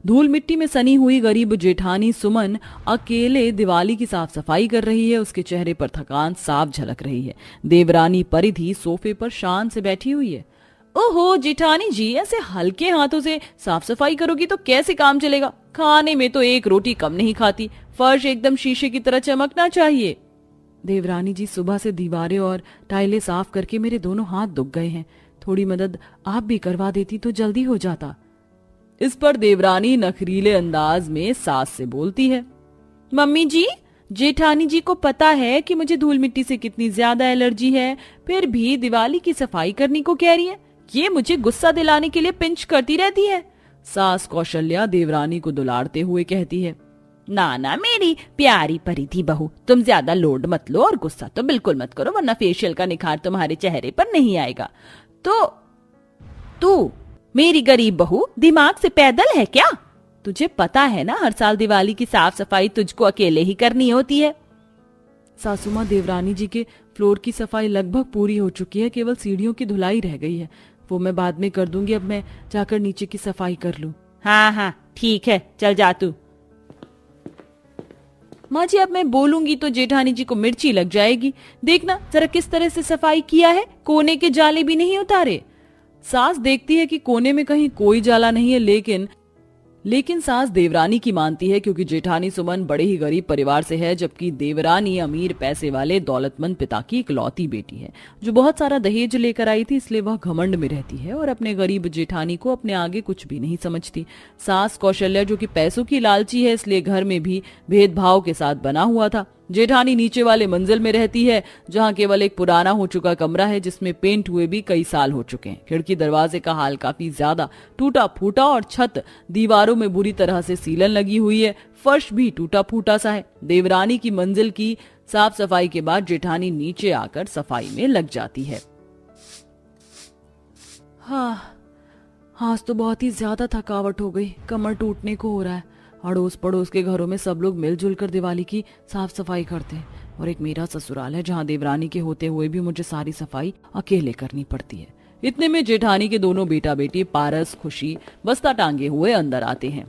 धूल मिट्टी में सनी हुई गरीब जेठानी सुमन अकेले दिवाली की साफ सफाई कर रही है। उसके चेहरे पर थकान साफ झलक रही है। देवरानी परिधि सोफे पर शान से बैठी हुई है। ओहो जेठानी जी, ऐसे हल्के हाथों से साफ सफाई करोगी तो कैसे काम चलेगा? खाने में तो एक रोटी कम नहीं खाती। फर्श एकदम शीशे की तरह चमकना चाहिए। देवरानी जी, सुबह से दीवारें और टाइलें साफ करके मेरे दोनों हाथ दुख गए हैं। थोड़ी मदद आप भी करवा देती तो जल्दी हो जाता। इस पर देवरानी नखरीले अंदाज में सास से बोलती है, मम्मी जी, जेठानी जी को पता है कि मुझे धूल मिट्टी से कितनी ज्यादा एलर्जी है, फिर भी दिवाली की सफाई करने को कह रही है। ये मुझे गुस्सा दिलाने के लिए पिंच करती रहती है। सास कौशल्या देवरानी को दुलारते हुए कहती है, ना ना मेरी प्यारी परिधि बहू, तुम ज्यादा लोड मत लो और गुस्सा तो बिल्कुल मत करो, वरना फेशियल का निखार तुम्हारे चेहरे पर नहीं आएगा। तो तू मेरी गरीब बहू दिमाग से पैदल है क्या? तुझे पता है ना, हर साल दिवाली की साफ सफाई तुझको अकेले ही करनी होती है। सासू माँ, देवरानी जी के फ्लोर की सफाई लगभग पूरी हो चुकी है, केवल सीढ़ियों की धुलाई रह गई है। वो मैं बाद में कर दूंगी, अब मैं जाकर नीचे की सफाई कर लूं। हाँ हाँ ठीक है, चल जा तू। माँ जी, अब मैं बोलूंगी तो जेठानी जी को मिर्ची लग जाएगी। देखना जरा किस तरह से सफाई किया है, कोने के जाले भी नहीं उतारे। सास देखती है कि कोने में कहीं कोई जाला नहीं है, लेकिन सास देवरानी की मानती है, क्योंकि जेठानी सुमन बड़े ही गरीब परिवार से है, जबकि देवरानी अमीर पैसे वाले दौलतमंद पिता की इकलौती बेटी है जो बहुत सारा दहेज लेकर आई थी। इसलिए वह घमंड में रहती है और अपने गरीब जेठानी को अपने आगे कुछ भी नहीं समझती। सास कौशल्या जो कि पैसों की लालची है, इसलिए घर में भी भेदभाव के साथ बना हुआ था। जेठानी नीचे वाले मंजिल में रहती है, जहां केवल एक पुराना हो चुका कमरा है जिसमें पेंट हुए भी कई साल हो चुके हैं। खिड़की दरवाजे का हाल काफी ज्यादा टूटा फूटा और छत दीवारों में बुरी तरह से सीलन लगी हुई है। फर्श भी टूटा फूटा सा है। देवरानी की मंजिल की साफ सफाई के बाद जेठानी नीचे आकर सफाई में लग जाती है। आज तो बहुत ही ज्यादा थकावट हो गई, कमर टूटने को हो रहा है। अड़ोस पड़ोस के घरों में सब लोग मिलजुल कर दिवाली की साफ सफाई करते हैं और एक मेरा ससुराल है जहाँ देवरानी के होते हुए भी मुझे सारी सफाई अकेले करनी पड़ती है। इतने में जेठानी के दोनों बेटा बेटी पारस खुशी बस्ता टांगे हुए अंदर आते हैं।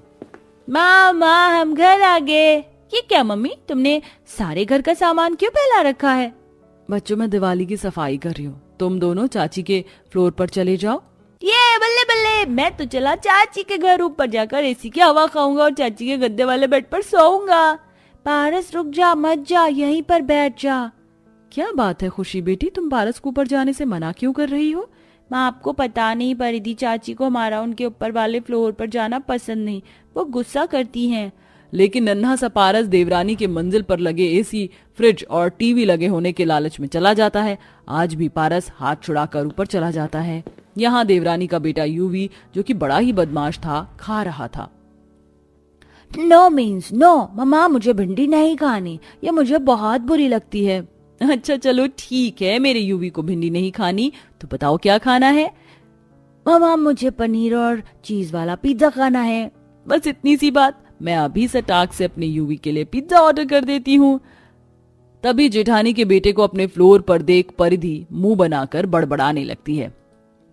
माँ हम घर आ गए। ये क्या मम्मी, तुमने सारे घर का सामान क्यों फैला रखा है? बच्चों, मैं दिवाली की सफाई कर रही हूँ, तुम दोनों चाची के फ्लोर पर चले जाओ। ये बल्ले बल्ले, मैं तो चला चाची के घर, ऊपर जाकर एसी की हवा खाऊंगा और चाची के गद्दे वाले बेड पर सोऊंगा। पारस रुक जा, मत जा, यहीं पर बैठ जा। क्या बात है खुशी बेटी, तुम पारस को ऊपर जाने से मना क्यों कर रही हो? माँ, आपको पता नहीं, परिधि चाची को हमारा उनके ऊपर वाले फ्लोर पर जाना पसंद नहीं, वो गुस्सा करती हैं। लेकिन नन्हा सा पारस देवरानी के मंजिल पर लगे एसी, फ्रिज और टीवी लगे होने के लालच में चला जाता है। आज भी पारस हाथ छुड़ाकर ऊपर चला जाता है। यहाँ देवरानी का बेटा यूवी, जो कि बड़ा ही बदमाश था, खा रहा था। नो मीन्स नो मम्मा, मुझे भिंडी नहीं खानी, ये मुझे बहुत बुरी लगती है। अच्छा चलो ठीक है, मेरे यूवी को भिंडी नहीं खानी तो बताओ क्या खाना है? मम्मा, मुझे पनीर और चीज वाला पिज्जा खाना है। बस इतनी सी बात, मैं अभी सटाक से अपने यूवी के लिए पिज्जा ऑर्डर कर देती हूँ। तभी जेठानी के बेटे को अपने फ्लोर पर देख परिधि मुंह बनाकर बड़बड़ाने लगती है।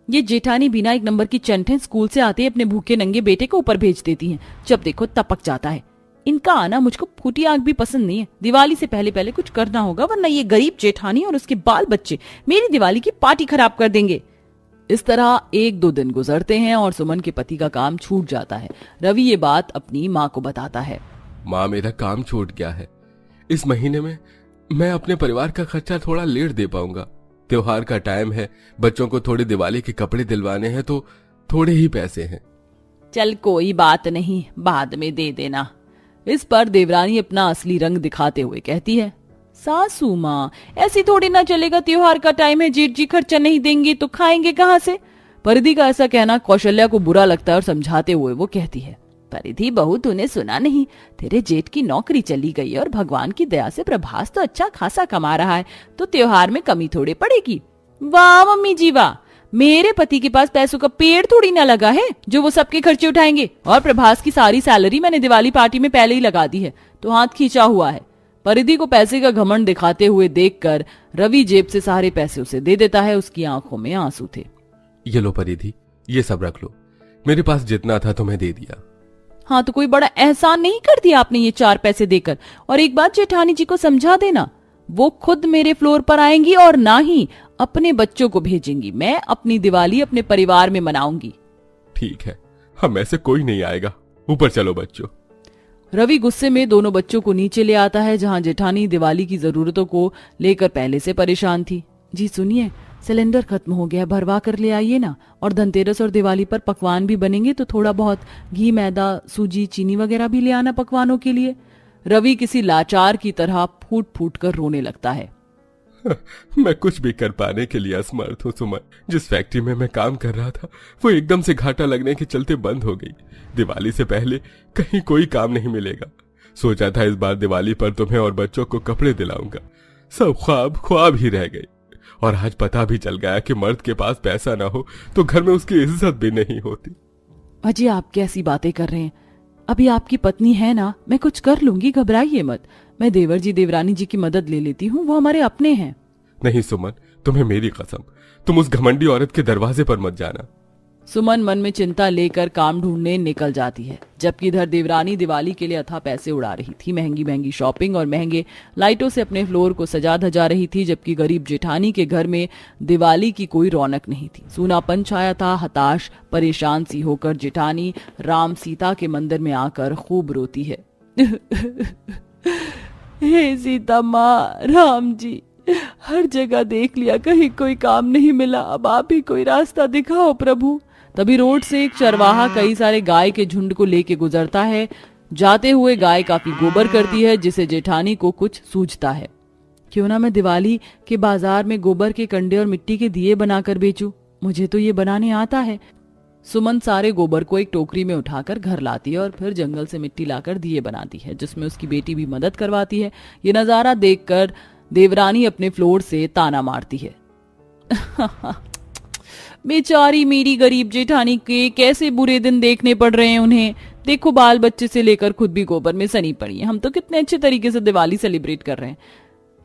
ये जेठानी बिना एक नंबर की चंठें स्कूल से आते ही अपने भूखे नंगे बेटे को ऊपर भेज देती हैं। जब देखो टपक जाता है। इनका आना मुझको फूटी आंख भी पसंद नहीं है। दिवाली से पहले पहले कुछ करना होगा, वरना ये गरीब जेठानी और उसके बाल बच्चे मेरी दिवाली की पार्टी खराब कर देंगे। इस तरह 1-2 दिन गुजरते हैं और सुमन के पति का काम छूट जाता है। रवि ये बात अपनी माँ को बताता है। माँ, मेरा काम छूट गया है। इस महीने में मैं अपने परिवार का खर्चा थोड़ा लेट दे पाऊंगा। त्योहार का टाइम है, बच्चों को थोड़े दिवाली के कपड़े दिलवाने हैं, तो थोड़े ही पैसे हैं। चल कोई बात नहीं, बाद में दे देना। इस पर देवरानी अपना असली रंग दिखाते हुए कहती है, सासू माँ, ऐसी थोड़ी ना चलेगा, त्योहार का टाइम है, जेठ जी खर्चा नहीं देंगे तो खाएंगे कहाँ से? परिधि का ऐसा कहना कौशल्या को बुरा लगता है और समझाते हुए वो कहती है, परिधि बहू, तूने सुना नहीं, तेरे जेठ की नौकरी चली गई है और भगवान की दया से प्रभास तो अच्छा खासा कमा रहा है, तो त्योहार में कमी थोड़ी पड़ेगी। वाह मम्मी जी वाह, मेरे पति के पास पैसों का पेड़ थोड़ी ना लगा है जो वो सबके खर्चे उठाएंगे, और प्रभास की सारी सैलरी मैंने दिवाली पार्टी में पहले ही लगा दी है, तो हाथ खींचा हुआ है। परिधि को पैसे का घमंड दिखाते हुए देखकर रवि जेब से सारे पैसे उसे दे देता है। उसकी आंखों में आंसू थे। ये लो परिधि, ये सब रख लो, मेरे पास जितना था तुम्हें दे दिया। हाँ तो कोई बड़ा एहसान नहीं कर दिया आपने ये 4 पैसे देकर। और एक बात जेठानी जी को समझा देना, वो खुद मेरे फ्लोर पर आएंगी और ना ही अपने बच्चों को भेजेंगी। मैं अपनी दिवाली अपने परिवार में मनाऊंगी। ठीक है, हम ऐसे कोई नहीं आएगा, ऊपर चलो बच्चों। रवि गुस्से में दोनों बच्चों को नीचे ले आता है, जहां जेठानी दिवाली की जरूरतों को लेकर पहले से परेशान थी। जी सुनिए, सिलेंडर खत्म हो गया, भरवा कर ले आइए ना। और धनतेरस और दिवाली पर पकवान भी बनेंगे तो थोड़ा बहुत घी, मैदा, सूजी, चीनी वगैरह भी ले आना पकवानों के लिए। रवि किसी लाचार की तरह फूट फूट कर रोने लगता है। मैं कुछ भी कर पाने के लिए असमर्थ हूँ सुमन। जिस फैक्ट्री में मैं काम कर रहा था वो एकदम से घाटा लगने के चलते बंद हो गई। दिवाली से पहले कहीं कोई काम नहीं मिलेगा। सोचा था इस बार दिवाली पर तुम्हें और बच्चों को कपड़े दिलाऊंगा, सब ख्वाब ख्वाब ही रह गए। और आज पता भी चल गया कि मर्द के पास पैसा ना हो तो घर में उसकी इज्जत भी नहीं होती। अजी आप कैसी बातें कर रहे हैं? अभी आपकी पत्नी है ना, मैं कुछ कर लूंगी, घबराइए मत। मैं देवर जी देवरानी जी की मदद ले लेती हूँ, वो हमारे अपने हैं। नहीं सुमन, तुम्हें मेरी कसम, तुम उस घमंडी औरत के दरवाजे पर मत जाना। सुमन मन में चिंता लेकर काम ढूंढने निकल जाती है, जबकि इधर देवरानी दिवाली के लिए अथाह पैसे उड़ा रही थी। महंगी महंगी शॉपिंग और महंगे लाइटों से अपने फ्लोर को सजा धजा रही थी, जबकि गरीब जेठानी के घर में दिवाली की कोई रौनक नहीं थी। सूनापन छाया था। हताश परेशान सी होकर जेठानी राम सीता के मंदिर में आकर खूब रोती है। हे सीता माँ, राम जी, हर जगह देख लिया, कहीं कोई काम नहीं मिला, अब आप ही कोई रास्ता दिखाओ प्रभु। तभी रोड से एक चरवाहा कई सारे गाय के झुंड को लेके गुजरता है। जाते हुए गाय काफी गोबर करती है, जिसे जेठानी को कुछ सूझता है। क्यों ना मैं दिवाली के बाजार में गोबर के कंडे और मिट्टी के दिए बनाकर बेचूं, मुझे तो ये बनाने आता है। सुमन सारे गोबर को एक टोकरी में उठाकर घर लाती है और फिर जंगल से मिट्टी लाकर दिए बनाती है, जिसमें उसकी बेटी भी मदद करवाती है। ये नजारा देखकर देवरानी अपने फ्लोर से ताना मारती है। बेचारी मेरी गरीब जेठानी के कैसे बुरे दिन देखने पड़ रहे हैं उन्हें। देखो, बाल बच्चे से लेकर खुद भी गोबर में सनी पड़ी है। हम तो कितने अच्छे तरीके से दिवाली सेलिब्रेट कर रहे हैं।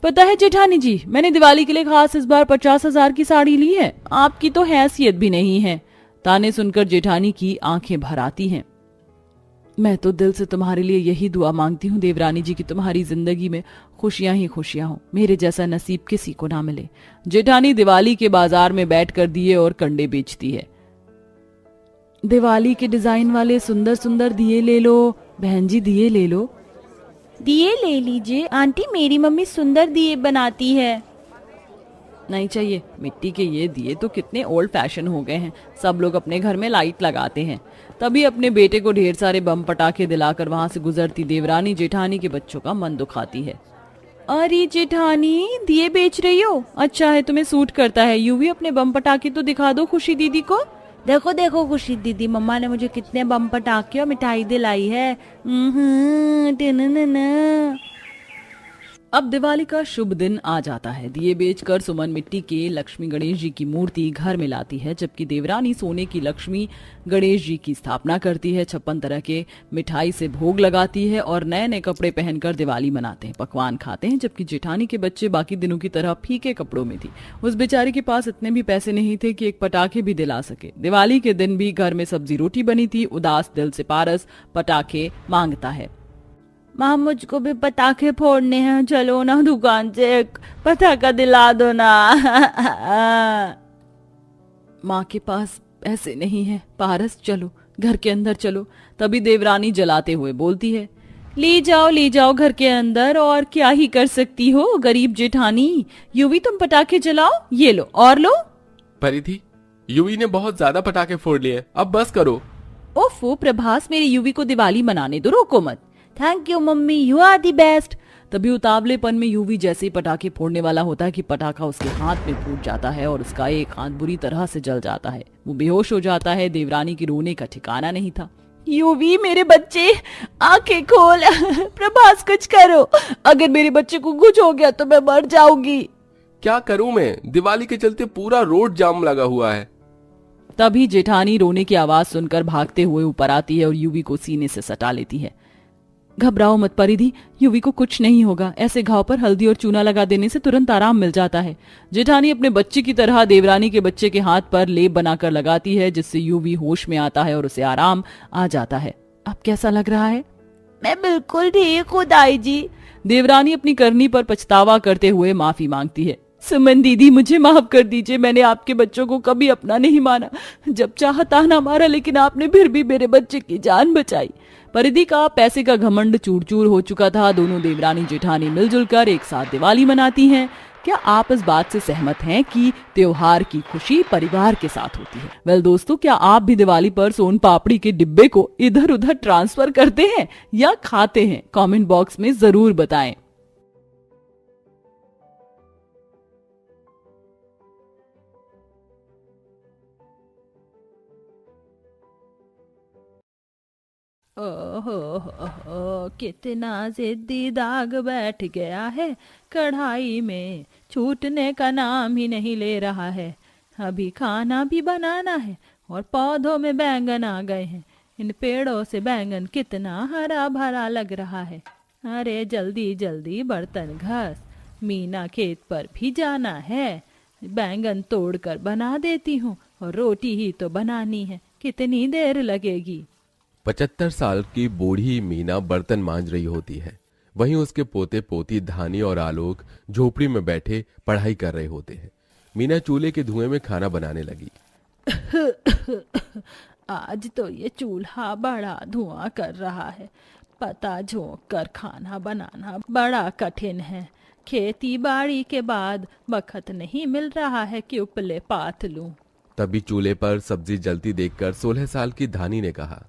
पता है जेठानी जी, मैंने दिवाली के लिए खास इस बार 50,000 की साड़ी ली है। आपकी तो हैसियत भी नहीं है। ताने सुनकर जेठानी की आंखें भर आती हैं। मैं तो दिल से तुम्हारे लिए यही दुआ मांगती हूँ देवरानी जी की तुम्हारी जिंदगी में खुशियां ही खुशियां हो, मेरे जैसा नसीब किसी को ना मिले। जेठानी दिवाली के बाजार में बैठकर दिए और कंडे बेचती है। दिवाली के डिजाइन वाले सुंदर सुंदर दिए ले लो बहन जी, दिए ले लो। दिए ले लीजिए आंटी, मेरी मम्मी सुंदर दिए बनाती है। नहीं चाहिए, मिट्टी के ये दिए तो कितने ओल्ड फैशन हो गए हैं। सब लोग अपने घर में लाइट लगाते हैं। तभी अपने बेटे को ढेर सारे बम पटाखे दिलाकर वहां से गुजरती देवरानी जेठानी के बच्चों का मन दुखाती है। अरे जेठानी, दिए बेच रही हो? अच्छा है, तुम्हें सूट करता है। यूं भी अपने बम पटाखे तो दिखा दो खुशी दीदी को। देखो देखो खुशी दीदी, मम्मा ने मुझे कितने बम पटाखे और मिठाई दिलाई है। अब दिवाली का शुभ दिन आ जाता है। दिए बेचकर सुमन मिट्टी के लक्ष्मी गणेश जी की मूर्ति घर में लाती है, जबकि देवरानी सोने की लक्ष्मी गणेश जी की स्थापना करती है। 56 तरह के मिठाई से भोग लगाती है और नए नए कपड़े पहनकर दिवाली मनाते हैं, पकवान खाते हैं। जबकि जेठानी के बच्चे बाकी दिनों की तरह फीके कपड़ों में थी। उस बेचारी के पास इतने भी पैसे नहीं थे कि एक पटाखे भी दिला सके। दिवाली के दिन भी घर में सब्जी रोटी बनी थी। उदास दिल से पारस पटाखे मांगता है। माँ, मुझको भी पटाखे फोड़ने हैं, चलो ना दुकान से एक पटाखा दिला दो ना। माँ के पास पैसे नहीं है। पारस चलो घर के अंदर चलो। तभी देवरानी जलाते हुए बोलती है, ले जाओ घर के अंदर, और क्या ही कर सकती हो गरीब जेठानी। यूं भी तुम पटाखे जलाओ, ये लो और लो। परिधि, यूवी ने बहुत ज्यादा पटाखे फोड़ लिए, अब बस करो। ओफो प्रभास, मेरे यूवी को दिवाली मनाने दो, रोको मत। Thank you mummy, you are the best. तभी उतावलेपन में यूवी जैसे ही पटाखे फोड़ने वाला होता है कि पटाखा उसके हाथ में फूट जाता है और उसका एक हाथ बुरी तरह से जल जाता है। वो बेहोश हो जाता है। देवरानी की रोने का ठिकाना नहीं था। यूवी मेरे बच्चे, आंखें खोल। प्रभास कुछ करो, अगर मेरे बच्चे को कुछ हो गया तो मैं मर जाऊंगी। क्या करूं मैं, दिवाली के चलते पूरा रोड जाम लगा हुआ है। तभी जेठानी रोने की आवाज सुनकर भागते हुए ऊपर आती है और यूवी को सीने से सटा लेती है। घबराओ मत परिधि, यूवी को कुछ नहीं होगा। ऐसे घाव पर हल्दी और चूना लगा देने से तुरंत आराम मिल जाता है। जेठानी अपने बच्चे की तरह देवरानी के बच्चे के हाथ पर लेप बनाकर लगाती है, जिससे यूवी होश में आता है और उसे आराम आ जाता है। अब कैसा लग रहा है? मैं बिल्कुल ठीक हूँ दाई जी। देवरानी अपनी करनी पर पछतावा करते हुए माफी मांगती है। सुमन दीदी, मुझे माफ कर दीजिए, मैंने आपके बच्चों को कभी अपना नहीं माना। जब चाहा ताना मारा, लेकिन आपने फिर भी मेरे बच्चे की जान बचाई। परिधि का पैसे का घमंड चूर चूर हो चुका था। दोनों देवरानी जेठानी मिलजुल कर एक साथ दिवाली मनाती हैं। क्या आप इस बात से सहमत हैं कि त्योहार की खुशी परिवार के साथ होती है? वेल दोस्तों, क्या आप भी दिवाली पर सोन पापड़ी के डिब्बे को इधर उधर ट्रांसफर करते हैं या खाते हैं? कमेंट बॉक्स में जरूर बताएं। ओहो, कितना जिद्दी दाग बैठ गया है कढ़ाई में, छूटने का नाम ही नहीं ले रहा है। अभी खाना भी बनाना है और पौधों में बैंगन आ गए हैं। इन पेड़ों से बैंगन कितना हरा भरा लग रहा है। अरे जल्दी जल्दी बर्तन घस, मीना खेत पर भी जाना है। बैंगन तोड़कर बना देती हूँ और रोटी ही तो बनानी है, कितनी देर लगेगी। 75 साल की बूढ़ी मीना बर्तन मांज रही होती है। वहीं उसके पोते पोती धानी और आलोक झोपड़ी में बैठे पढ़ाई कर रहे होते हैं। मीना चूल्हे के धुएं में खाना बनाने लगी। आज तो ये चूल्हा बड़ा धुआं कर रहा है। पता झोंक कर खाना बनाना बड़ा कठिन है। खेती बाड़ी के बाद वक्त नहीं मिल रहा है कि उपले पात लूं। तभी चूल्हे पर सब्जी जलती देखकर 16 साल की धानी ने कहा,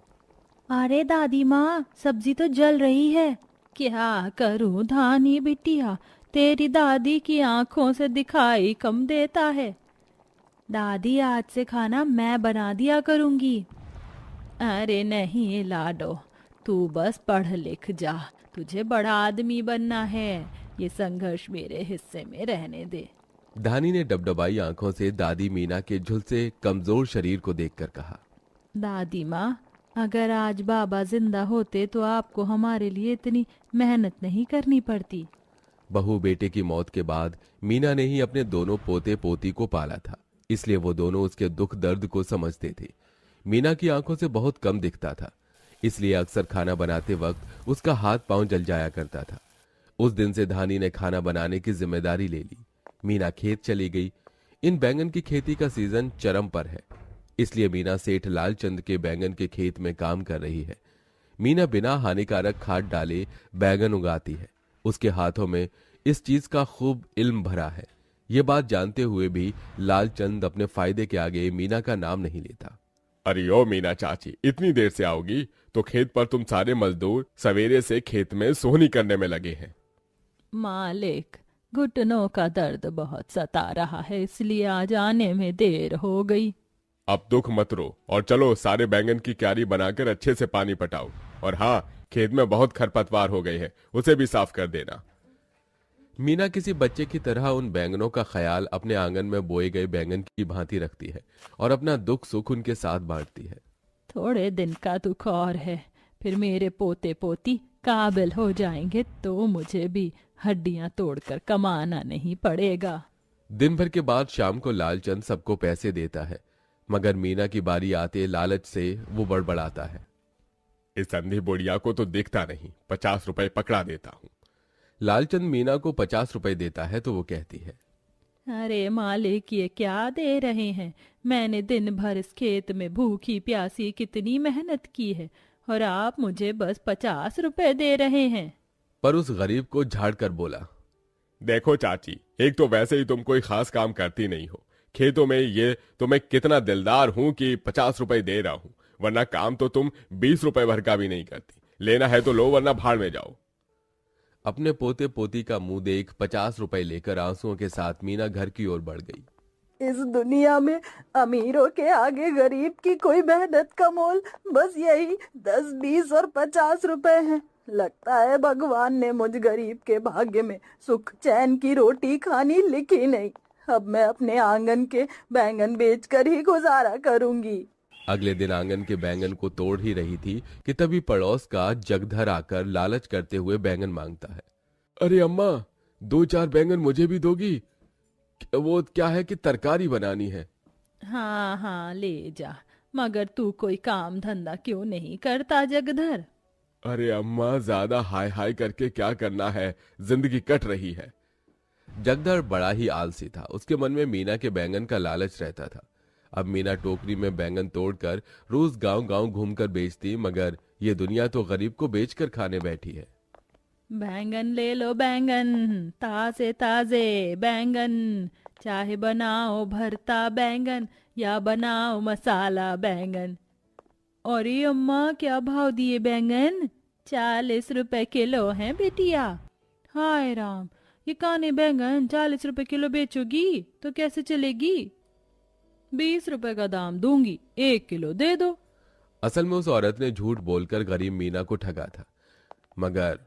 अरे दादी माँ, सब्जी तो जल रही है। क्या करूं धानी बिटिया, तेरी दादी की आंखों से दिखाई कम देता है। दादी, आज से खाना मैं बना दिया करूंगी। अरे नहीं लाडो, तू बस पढ़ लिख जा, तुझे बड़ा आदमी बनना है। ये संघर्ष मेरे हिस्से में रहने दे। धानी ने डबडबाई आंखों से दादी मीना के झुलसे कमजोर शरीर को देखकर कहा, दादी माँ, अगर आज बाबा जिंदा होते तो आपको हमारे लिए इतनी मेहनत नहीं करनी पड़ती। बहू बेटे की मौत के बाद मीना ने ही अपने दोनों पोते पोती को पाला था, इसलिए वो दोनों उसके दुख दर्द को समझते थे। मीना की आंखों से बहुत कम दिखता था, इसलिए अक्सर खाना बनाते वक्त उसका हाथ पांव जल जाया करता था। उस दिन से धानी ने खाना बनाने की जिम्मेदारी ले ली। मीना खेत चली गई। इन बैंगन की खेती का सीजन चरम पर है, इसलिए मीना सेठ लालचंद के बैंगन के खेत में काम कर रही है। मीना बिना हानिकारक खाद डाले बैंगन उगाती है। उसके हाथों में इस चीज का खूब इल्म भरा है। ये बात जानते हुए भी लालचंद अपने फायदे के आगे मीना का नाम नहीं लेता। अरे ओ मीना चाची, इतनी देर से आओगी? तो खेत पर तुम सारे मजदूर सवेरे से खेत में सोहनी करने में लगे हैं। मालिक, घुटनों का दर्द बहुत सता रहा है, इसलिए आज आने में देर हो गई। अब दुख मत रो और चलो सारे बैंगन की क्यारी बनाकर अच्छे से पानी पटाओ। और हाँ, खेत में बहुत खरपतवार हो गई है, उसे भी साफ कर देना। मीना किसी बच्चे की तरह उन बैंगनों का ख्याल अपने आंगन में बोए गए बैंगन की भांति रखती है और अपना दुख सुख उनके साथ बांटती है। थोड़े दिन का दुख और है, फिर मेरे पोते पोती काबिल हो जाएंगे तो मुझे भी हड्डियां तोड़कर कमाना नहीं पड़ेगा। दिन भर के बाद शाम को लालचंद सबको पैसे देता है, मगर मीना की बारी आते लालच से वो बड़बड़ाता है। इस अंधी बुढ़िया को तो दिखता नहीं, 50 रुपए पकड़ा देता हूँ। लालचंद मीना को 50 रुपए देता है तो वो कहती है, अरे मालिक, ये क्या दे रहे हैं? मैंने दिन भर इस खेत में भूखी प्यासी कितनी मेहनत की है और आप मुझे बस 50 रुपए दे रहे हैं। पर उस गरीब को झाड़ कर बोला, देखो चाची, एक तो वैसे ही तुम कोई खास काम करती नहीं हो खेतों में, ये तो मैं कितना दिलदार हूं कि 50 रुपए दे रहा हूं, वरना काम तो तुम 20 रुपए भर का भी नहीं करती। लेना है तो लो, वरना भाड़ में जाओ। अपने पोते पोती का मुंह देख 50 रुपए लेकर आंसुओं के साथ मीना घर की ओर बढ़ गई। इस दुनिया में अमीरों के आगे गरीब की कोई मेहनत का मोल बस यही 10, 20 और 50 रुपए है। लगता है भगवान ने मुझ गरीब के भाग्य में सुख चैन की रोटी खानी लिखी नहीं। अब मैं अपने आंगन के बैंगन बेचकर ही गुजारा करूंगी। अगले दिन आंगन के बैंगन को तोड़ ही रही थी कि तभी पड़ोस का जगधर आकर लालच करते हुए बैंगन मांगता है। अरे अम्मा, 2-4 बैंगन मुझे भी दोगी? वो क्या है कि तरकारी बनानी है। हाँ हाँ, ले जा, मगर तू कोई काम धंधा क्यों नहीं करता जगधर? अरे अम्मा, ज्यादा हाय हाय करके क्या करना है, जिंदगी कट रही है। जगदर बड़ा ही आलसी था। उसके मन में मीना के बैंगन का लालच रहता था। अब मीना टोकरी में बैंगन तोड़कर रोज गांव गांव घूमकर बेचती, मगर ये दुनिया तो गरीब को बेचकर खाने बैठी है। बैंगन ले लो बैंगन, ताजे ताजे बैंगन, चाहे बनाओ भरता बैंगन या बनाओ मसाला बैंगन। और ये अम्मा क्या भाव दिए बैंगन? 40 रुपए किलो हैं बेटिया। हाय राम, ये काने बैंगन 40 रुपए किलो बेचोगी तो कैसे चलेगी? 20 रुपए का दाम दूंगी, 1 किलो दे दो। असल में उस औरत ने झूठ बोलकर गरीब मीना को ठगा था, मगर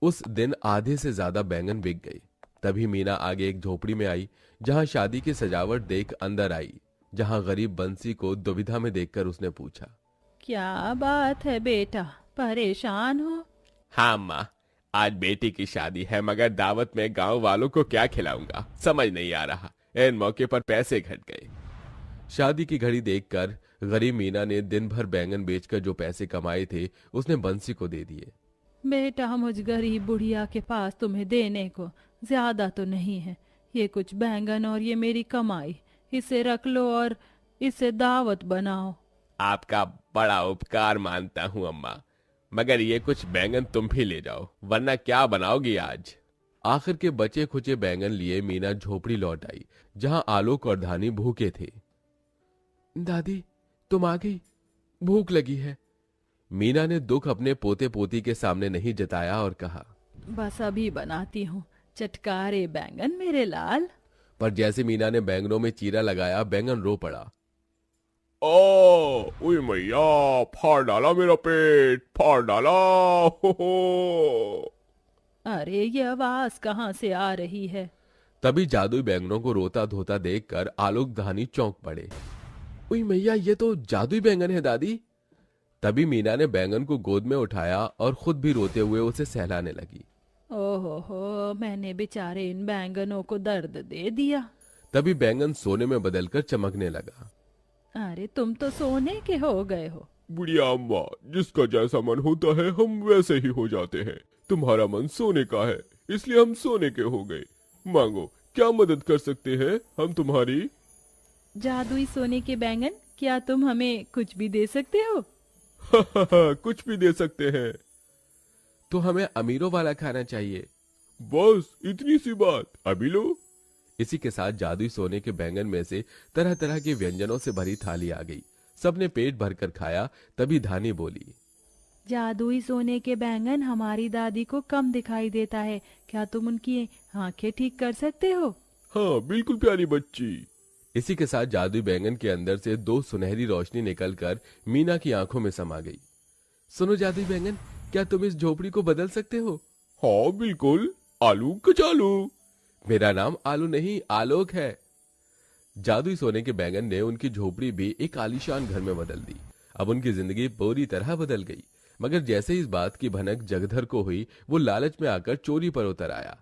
उस दिन आधे से ज्यादा बैंगन बिक गई। तभी मीना आगे एक झोपड़ी में आई, जहां शादी की सजावट देख अंदर आई। जहां गरीब बंसी को दुविधा में देखकर उसने पूछा, क्या बात है बेटा, परेशान हो? हाँ अम्मा, आज बेटी की शादी है, मगर दावत में गांव वालों को क्या खिलाऊंगा समझ नहीं आ रहा। इन मौके पर पैसे घट गए। शादी की घड़ी देखकर गरीब मीना ने दिन भर बैंगन बेचकर जो पैसे कमाए थे उसने बंसी को दे दिए। बेटा, मुझ गरीब बुढ़िया के पास तुम्हें देने को ज्यादा तो नहीं है। ये कुछ बैंगन और ये मेरी कमाई, इसे रख लो और इसे दावत बनाओ। आपका बड़ा उपकार मानता हूँ अम्मा, मगर ये कुछ बैंगन तुम भी ले जाओ, वरना क्या बनाओगी आज। आखिर के बचे खुचे बैंगन लिए मीना झोपड़ी लौट आई, जहां आलोक और धानी भूखे थे। दादी, तुम आ गई, भूख लगी है। मीना ने दुख अपने पोते पोती के सामने नहीं जताया और कहा, बस अभी बनाती हूँ, चटकारे बैंगन मेरे लाल। पर जैसे मीना ने बैंगनों में चीरा लगाया, बैंगन रो पड़ा। ओए मैया, फाड़ डाला मेरा पेट, फाड़ डाला। हो। अरे ये आवाज कहाँ से आ रही है? तभी जादुई बैंगनों को रोता धोता देखकर आलोक धानी चौंक पड़े। ओए मैया, ये तो जादुई बैंगन है दादी। तभी मीना ने बैंगन को गोद में उठाया और खुद भी रोते हुए उसे सहलाने लगी। ओहो, मैंने बेचारे इन बैंगनों को दर्द दे दिया। तभी बैंगन सोने में बदलकर चमकने लगा। अरे तुम तो सोने के हो गए हो। बुढ़िया अम्मा, जिसका जैसा मन होता है हम वैसे ही हो जाते हैं। तुम्हारा मन सोने का है, इसलिए हम सोने के हो गए। मांगो, क्या मदद कर सकते हैं हम तुम्हारी? जादुई सोने के बैंगन, क्या तुम हमें कुछ भी दे सकते हो? कुछ भी दे सकते हैं। तो हमें अमीरों वाला खाना चाहिए। बस इतनी सी बात, अभी लो। इसी के साथ जादुई सोने के बैंगन में से तरह तरह के व्यंजनों से भरी थाली आ गई। सबने पेट भरकर खाया। तभी धानी बोली, जादुई सोने के बैंगन हमारी दादी को कम दिखाई देता है, क्या तुम उनकी आंखें ठीक कर सकते हो? हाँ बिल्कुल प्यारी बच्ची। इसी के साथ जादुई बैंगन के अंदर से 2 सुनहरी रोशनी निकलकर मीना की आंखों में समा गई। सुनो जादुई बैंगन, क्या तुम इस झोपड़ी को बदल सकते हो? हाँ बिल्कुल, आलू कचालू। मेरा नाम आलू नहीं, आलोक है। जादुई सोने के बैंगन ने उनकी झोपड़ी भी एक आलीशान घर में बदल दी। अब उनकी जिंदगी पूरी तरह बदल गई। मगर जैसे इस बात की भनक जगधर को हुई, वो लालच में आकर चोरी पर उतर आया।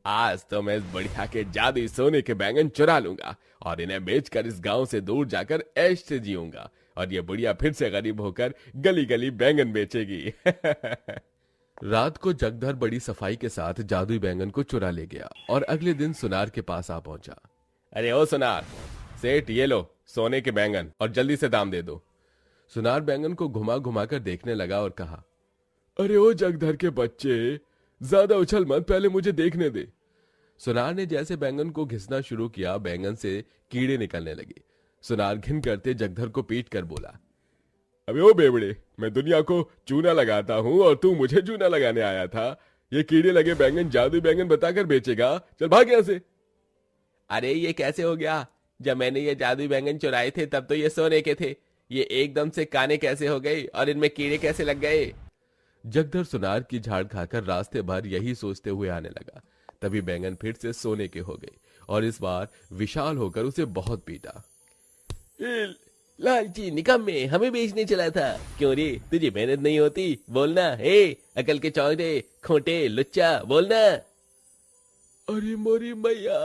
आज तो मैं इस बढ़िया के जादुई सोने के बैंगन चुरा लूंगा और इन्हें बेचकर इस गांव से दूर जाकर ऐश से जीऊंगा, और ये बुढ़िया फिर से गरीब होकर गली गली बैंगन बेचेगी। रात को जगधर बड़ी सफाई के साथ जादुई बैंगन को चुरा ले गया और अगले दिन सुनार के पास आ पहुंचा। अरे ओ सुनार सेठ, ये लो सोने के बैंगन और जल्दी से दाम दे दो। सुनार बैंगन को घुमा घुमा कर देखने लगा और कहा, अरे ओ जगधर के बच्चे, ज्यादा उछल मत, पहले मुझे देखने दे। सुनार ने जैसे बैंगन को घिसना शुरू किया, बैंगन से कीड़े निकलने लगे। सुनार घिन करते जगधर को पीट कर बोला, अबे ओ बेवड़े, मैं दुनिया को चूना लगाता हूँ और तू मुझे चूना लगाने आया था। ये कीड़े लगे बैंगन जादुई बैंगन बताकर बेचेगा, चल भाग यहाँ से। अरे ये कैसे हो गया? जब मैंने ये जादुई बैंगन चुराए थे तब तो ये सोने के थे, ये एकदम से काने कैसे हो गए और इनमें कीड़े कैसे लग गए? जगधर सुनार की झाड़ खाकर रास्ते भर यही सोचते हुए आने लगा। तभी बैंगन फिर से सोने के हो गए और इस बार विशाल होकर उसे बहुत पीटा। लालची निकम्मे, हमें बेचने चला था। क्यों रे, तुझे मेहनत नहीं होती? बोलना, हे अकल के चौंटे खोटे लुच्चा, बोलना। अरे मोरी मैया,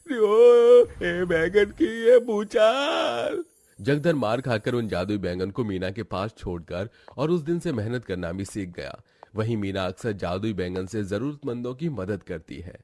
रे ओ, ए बैंगन की ये भूचाल। जगधर मार खाकर उन जादुई बैंगन को मीना के पास छोड़कर और उस दिन से मेहनत करना भी सीख गया। वहीं मीना अक्सर जादुई बैंगन से जरूरतमंदों की मदद करती है।